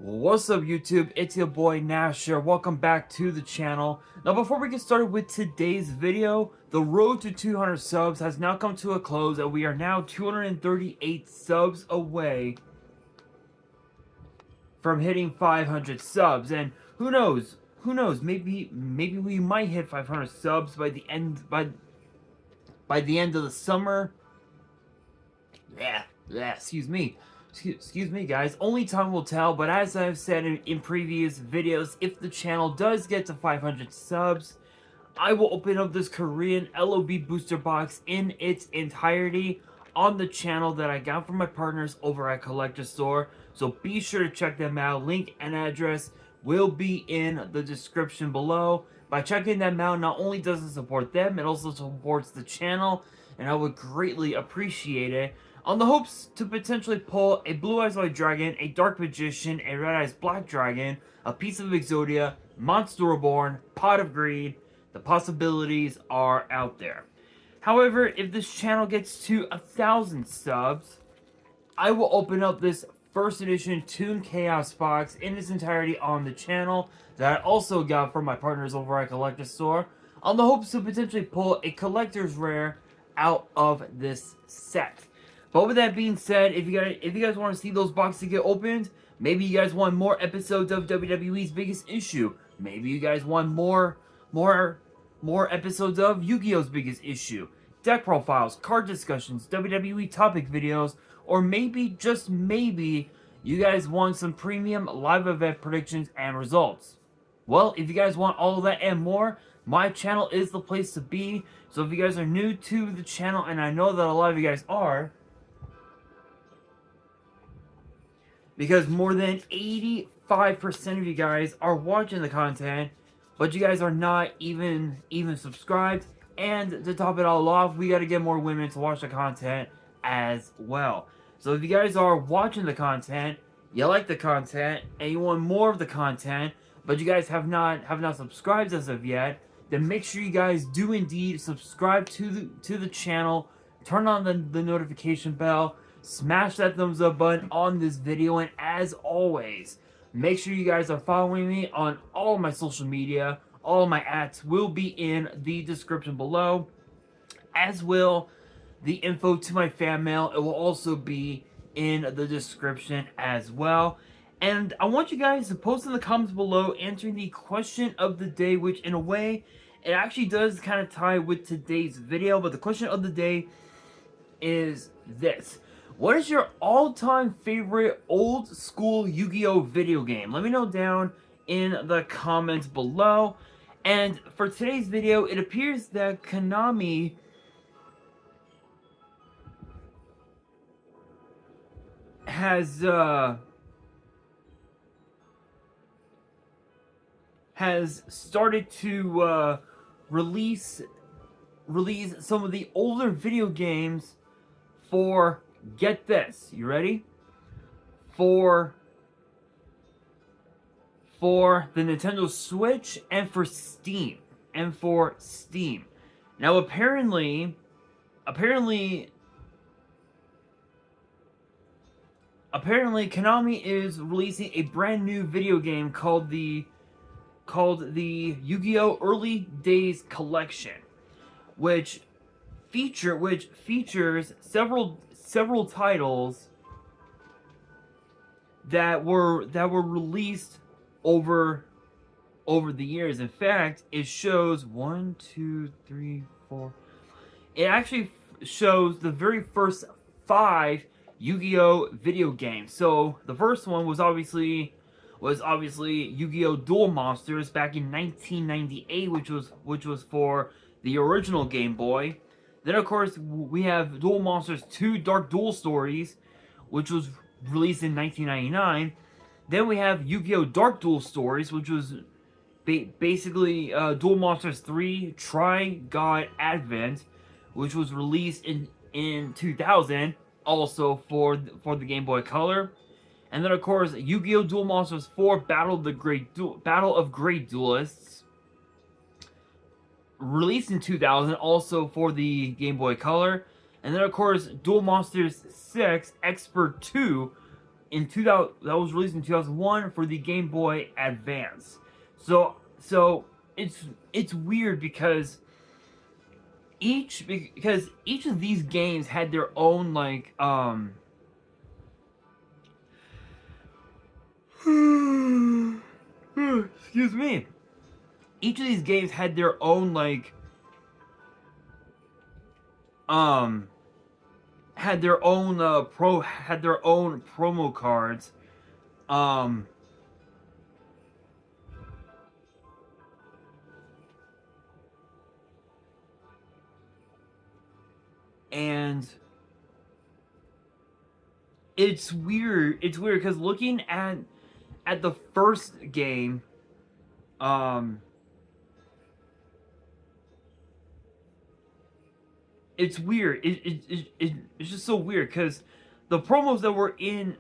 What's up YouTube, it's your boy Nasher. Welcome back to the channel. Now before we get started with today's video, the road to 200 subs has now come to a close and we are now 238 subs away from hitting 500 subs. And who knows, maybe we might hit 500 subs by the end of the summer. Excuse me guys, only time will tell, but as I've said in previous videos, if the channel does get to 500 subs, I will open up this Korean LOB booster box in its entirety on the channel that I got from my partners over at Collector Store, so be sure to check them out. Link and address will be in the description below. By checking them out, not only does it support them, it also supports the channel, and I would greatly appreciate it. On the hopes to potentially pull a Blue Eyes White Dragon, a Dark Magician, a Red Eyes Black Dragon, a piece of Exodia, Monster Reborn, Pot of Greed, the possibilities are out there. However, if this channel gets to 1,000 subs, I will open up this first edition Toon Chaos box in its entirety on the channel that I also got from my partners over at Collector Store, on the hopes to potentially pull a collector's rare out of this set. But with that being said, if you guys want to see those boxes get opened, maybe you guys want more episodes of WWE's Biggest Issue, maybe you guys want more episodes of Yu-Gi-Oh's Biggest Issue, deck profiles, card discussions, WWE topic videos, or maybe, just maybe, you guys want some premium live event predictions and results. Well, if you guys want all of that and more, my channel is the place to be. So if you guys are new to the channel, and I know that a lot of you guys are, because more than 85% of you guys are watching the content, but you guys are not even subscribed. And to top it all off, we got to get more women to watch the content as well. So if you guys are watching the content, you like the content, and you want more of the content, but you guys have not subscribed as of yet, then make sure you guys do indeed subscribe to the channel, turn on the notification bell, smash that thumbs up button on this video, and as always, make sure you guys are following me on all my social media. All my @s will be in the description below, as will the info to my fan mail. It will also be in the description as well. And I want you guys to post in the comments below answering the question of the day, which in a way, it actually does kind of tie with today's video. But the question of the day is this: what is your all-time favorite old school Yu-Gi-Oh video game? Let me know down in the comments below. And for today's video, it appears that Konami has started to release some of the older video games for, get this, you ready? For the Nintendo Switch and for Steam. Now apparently Konami is releasing a brand new video game called the Yu-Gi-Oh! Early Days Collection, which features several titles that were released over the years. In fact, it shows 1, 2, 3, 4. It actually shows the very first 5 Yu-Gi-Oh video games. So the first one was obviously Yu-Gi-Oh! Duel Monsters back in 1998, which was for the original Game Boy. Then of course we have Duel Monsters 2 Dark Duel Stories, which was released in 1999. Then we have Yu-Gi-Oh! Dark Duel Stories, which was basically Duel Monsters 3 Tri-God Advent, which was released in 2000, also for the Game Boy Color. And then of course Yu-Gi-Oh! Duel Monsters 4 Battle of Great Duelists, released in 2000, also for the Game Boy Color. And then of course Duel Monsters 6 Expert 2, in 2000 that was released in 2001 for the Game Boy Advance. So it's weird because each of these games had their own like excuse me. Each of these games had their own like had their own promo cards. And it's weird. It's weird because looking at the first game, it's weird. It's just so weird because the promos that were in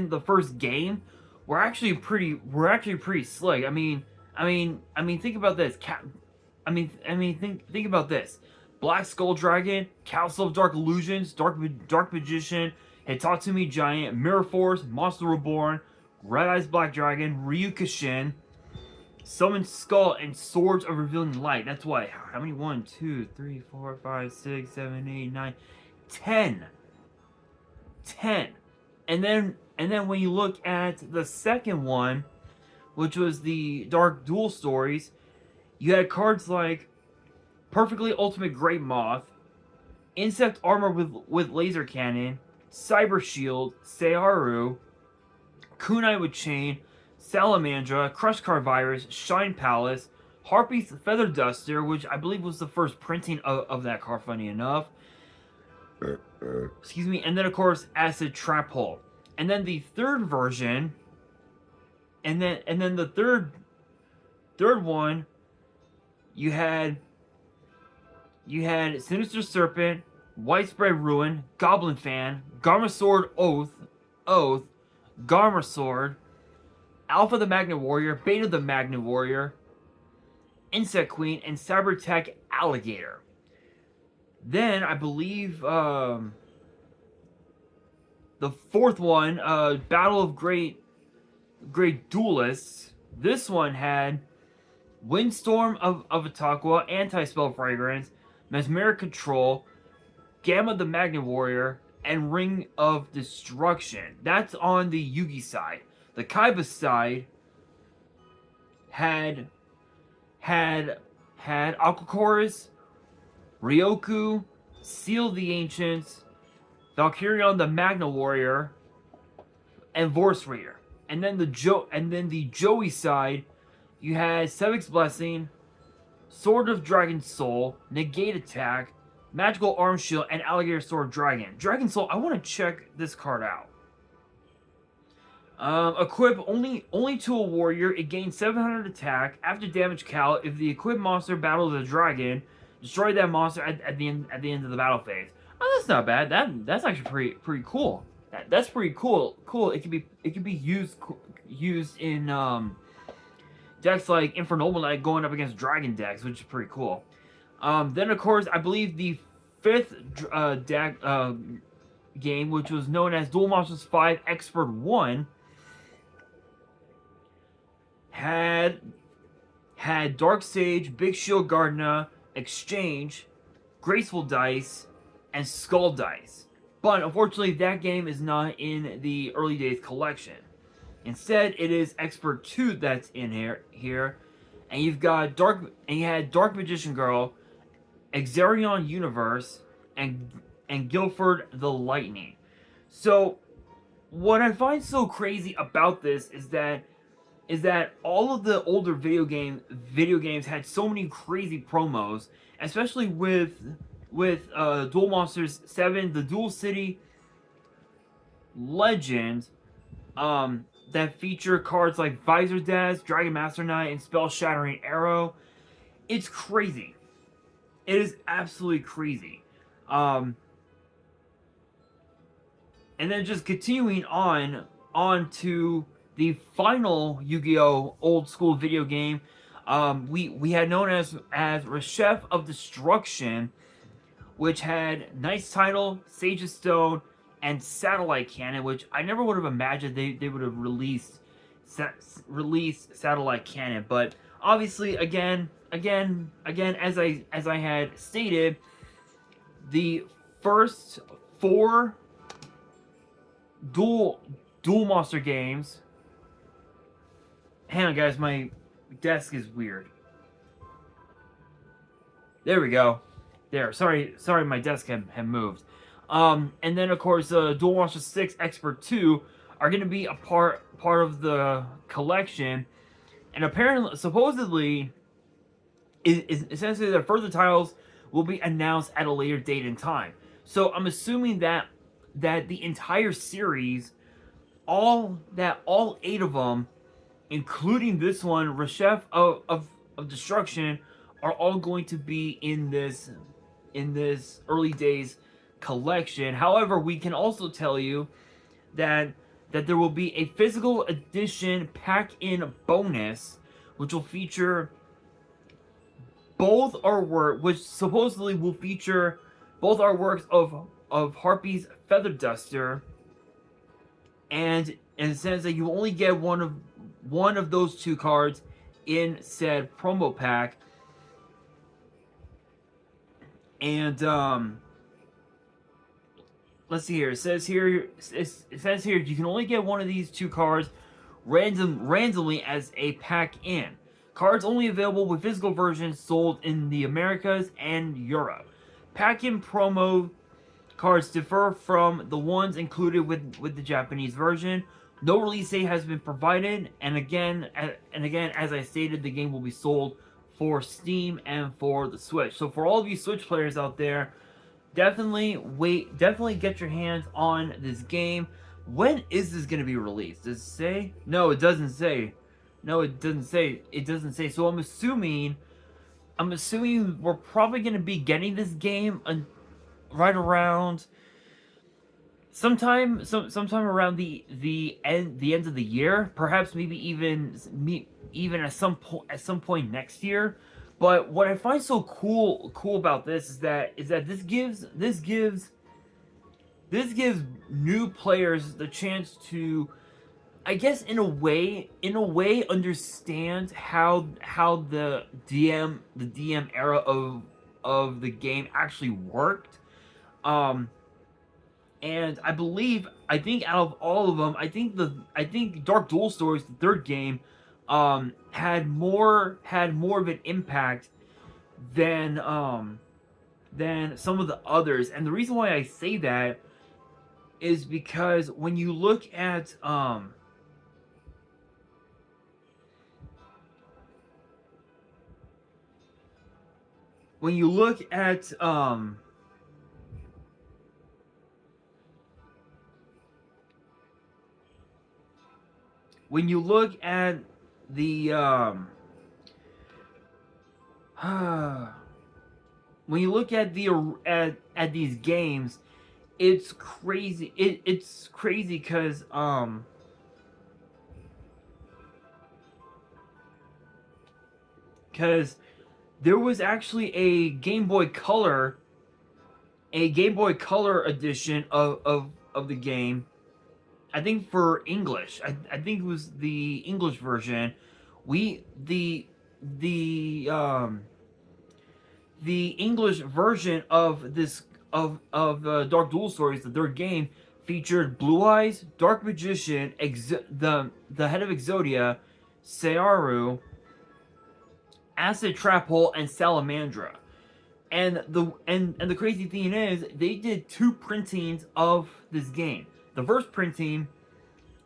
the first game were actually pretty slick. I mean, think about this. Think about this. Black Skull Dragon, Council of Dark Illusions, Dark Magician, Hitatsumi Giant, Mirror Force, Monster Reborn, Red Eyes Black Dragon, Ryu Kishin, Summon Skull, and Swords of Revealing Light. That's what? How many? 1, 2, 3, 4, 5, 6, 7, 8, 9, 10. 10. And then when you look at the second one, which was the Dark Duel Stories, you had cards like Perfectly Ultimate Great Moth, Insect Armor with Laser Cannon, Cyber Shield, Seiharu, Kunai with Chain, Salamandra, Crush Card Virus, Shine Palace, Harpy's Feather Duster, which I believe was the first printing of that card, funny enough. Excuse me. And then, of course, Acid Trap Hole. And then the third version, and then the third one, you had Sinister Serpent, Widespread Ruin, Goblin Fan, Garma Sword Oath, Garma Sword, Alpha the Magnet Warrior, Beta the Magnet Warrior, Insect Queen, and Cybertech Alligator. Then I believe the fourth one, Battle of Great Duelists. This one had Windstorm of Atakwa, Anti-Spell Fragrance, Mesmeric Control, Gamma the Magnet Warrior, and Ring of Destruction. That's on the Yugi side. The Kaiba side had Aquacorus, Ryoku, Seal the Ancients, Valkyrion the Magna Warrior, and Vorse Raider. And then the Joey side, you had Sevic's Blessing, Sword of Dragon Soul, Negate Attack, Magical Arm Shield, and Alligator Sword Dragon. Dragon Soul, I want to check this card out. Equip only to a warrior. It gains 700 attack after damage cal. If the equipped monster battles a dragon, destroy that monster at the end of the battle phase. Oh, that's not bad. That's actually pretty cool. That's pretty cool. It can be used in decks like Infernoble Knight going up against dragon decks, which is pretty cool. Then of course I believe the fifth deck game, which was known as Duel Monsters 5 Expert 1, had Dark Sage, Big Shield Gardena, Exchange, Graceful Dice, and Skull Dice. But unfortunately, that game is not in the early days collection. Instead, it is Expert 2 that's in here, and you had Dark Magician Girl, Exarion Universe, and Guilford the Lightning. So, what I find so crazy about this is that all of the older video games had so many crazy promos, especially with Duel Monsters 7, the Duel City Legend, that feature cards like Visor Daz, Dragon Master Knight, and Spell Shattering Arrow. It's crazy. It is absolutely crazy. And then just continuing on to the final Yu-Gi-Oh! Old school video game, we had known as Reshef of Destruction, which had Knight's Title, Sage's Stone, and Satellite Cannon, which I never would have imagined they would have released Satellite Cannon. But obviously, again, as I had stated, the first 4 Duel Monster games. Hang on, guys, my desk is weird. There we go. There. Sorry, my desk had moved. And then of course, Duel Monster 6 Expert 2 are going to be a part of the collection, and apparently, supposedly, essentially, the further titles will be announced at a later date and time. So I'm assuming that the entire series, all 8 of them, including this one, Reshef of Destruction, are all going to be in this early days collection. However, we can also tell you that there will be a physical edition pack-in bonus, which will feature both artwork, which supposedly will feature both artworks of Harpy's Feather Duster, and it says that you only get one of those 2 cards in said promo pack. And let's see here. It says here you can only get one of these 2 cards randomly as a pack-in. Cards only available with physical versions sold in the Americas and Europe. Pack-in promo cards differ from the ones included with the Japanese version. No release date has been provided, and again, as I stated, the game will be sold for Steam and for the Switch. So for all of you Switch players out there, definitely get your hands on this game. When is this going to be released? Does it say? No, it doesn't say. No, it doesn't say. It doesn't say. So I'm assuming we're probably going to be getting this game right around sometime around the end of the year, perhaps maybe even at some point next year. But what I find so cool about this is that this gives new players the chance to, I guess, in a way understand how the DM era of the game actually worked. And I think out of all of them, I think Dark Duel Stories, the 3rd game, had more of an impact than some of the others. And the reason why I say that is because when you look at when you look at the when you look at these games, it's crazy. It's crazy because there was actually a Game Boy Color edition of the game. I think for English. I think it was the English version. The English version of this of Dark Duel Stories, the 3rd game, featured Blue Eyes, Dark Magician, the head of Exodia, Searu, Acid Trap Hole, and Salamandra. And the crazy thing is, they did 2 printings of this game. The first printing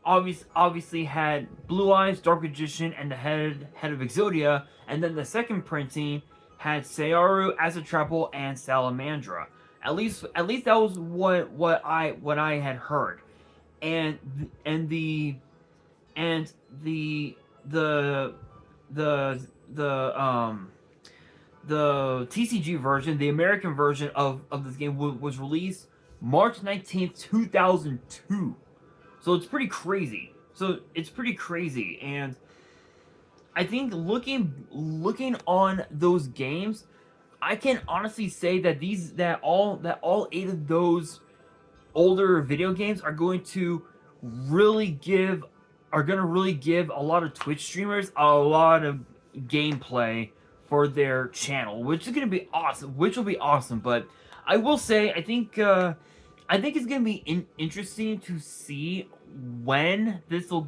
obviously had Blue Eyes, Dark Magician, and the head of Exodia, and then the second printing had Searu, Acid Trap Hole, and Salamandra. At least that was what I had heard. And the TCG version, the American version of this game, was released March 19th, 2002. So it's pretty crazy. And I think looking on those games, I can honestly say that all 8 of those older video games are going to really give a lot of Twitch streamers a lot of gameplay for their channel, which is gonna be awesome. Which will be awesome. But I will say, I think it's gonna be interesting to see when this will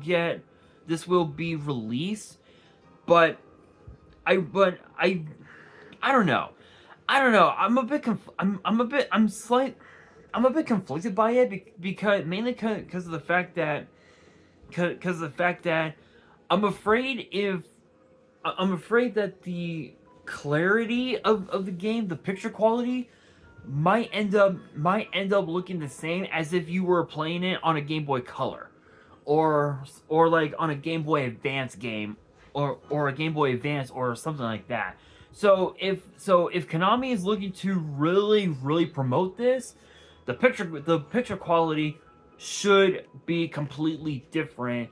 be released. But I don't know. I don't know. I'm a bit conflicted by it because mainly because of the fact that I'm afraid that the clarity of the game, the picture quality, might end up looking the same as if you were playing it on a Game Boy Color, or like on a Game Boy Advance game, or a Game Boy Advance or something like that. So if Konami is looking to really promote this, the picture quality should be completely different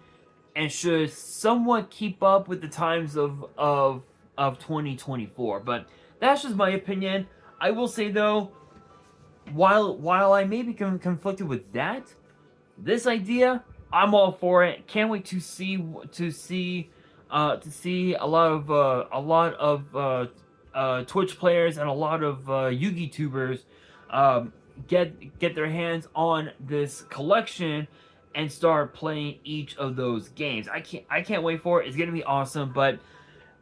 and should somewhat keep up with the times of 2024. But that's just my opinion. I will say though, while I may be conflicted with that, this idea, I'm all for it. Can't wait to see a lot of Twitch players and a lot of Yu-Gi tubers get their hands on this collection and start playing each of those games. I can't wait for it. It's gonna be awesome. But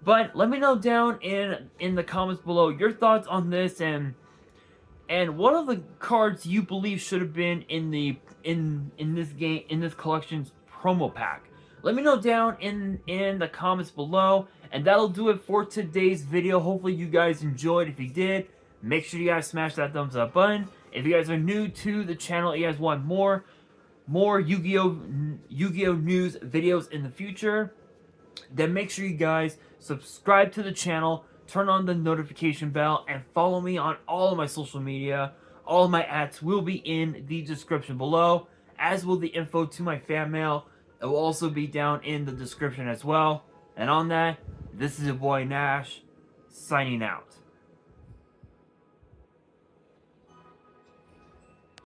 let me know down in the comments below your thoughts on this, and what are the cards you believe should have been in this collection's promo pack. Let me know down in the comments below, and that'll do it for today's video. Hopefully you guys enjoyed. If you did, make sure you guys smash that thumbs up button. If you guys are new to the channel, you guys want more Yu-Gi-Oh news videos in the future, then make sure you guys subscribe to the channel, turn on the notification bell, and follow me on all of my social media. All of my ads will be in the description below, as will the info to my fan mail. It will also be down in the description as well. And on that, this is your boy Nash, signing out.